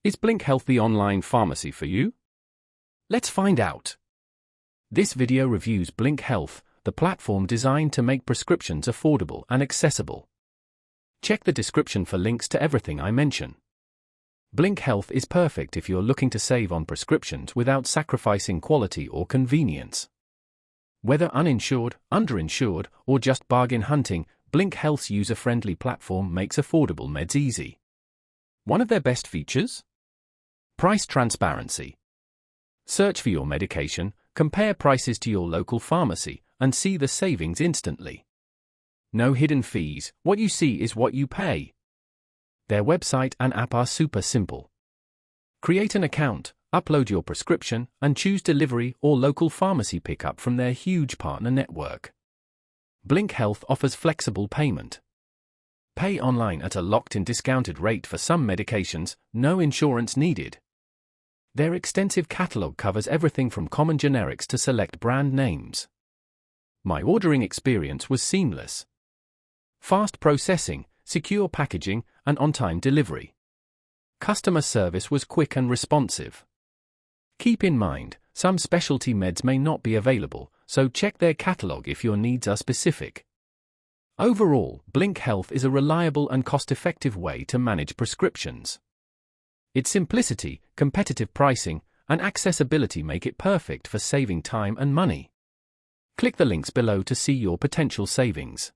Is Blink Health the online pharmacy for you? Let's find out. This video reviews Blink Health, the platform designed to make prescriptions affordable and accessible. Check the description for links to everything I mention. Blink Health is perfect if you're looking to save on prescriptions without sacrificing quality or convenience. Whether uninsured, underinsured, or just bargain hunting, Blink Health's user-friendly platform makes affordable meds easy. One of their best features? Price transparency. Search for your medication, compare prices to your local pharmacy, and see the savings instantly. No hidden fees, what you see is what you pay. Their website and app are super simple. Create an account, upload your prescription, and choose delivery or local pharmacy pickup from their huge partner network. Blink Health offers flexible payment. Pay online at a locked-in discounted rate for some medications, no insurance needed. Their extensive catalog covers everything from common generics to select brand names. My ordering experience was seamless. Fast processing, secure packaging, and on-time delivery. Customer service was quick and responsive. Keep in mind, some specialty meds may not be available, so check their catalog if your needs are specific. Overall, Blink Health is a reliable and cost-effective way to manage prescriptions. Its simplicity, competitive pricing, and accessibility make it perfect for saving time and money. Click the links below to see your potential savings.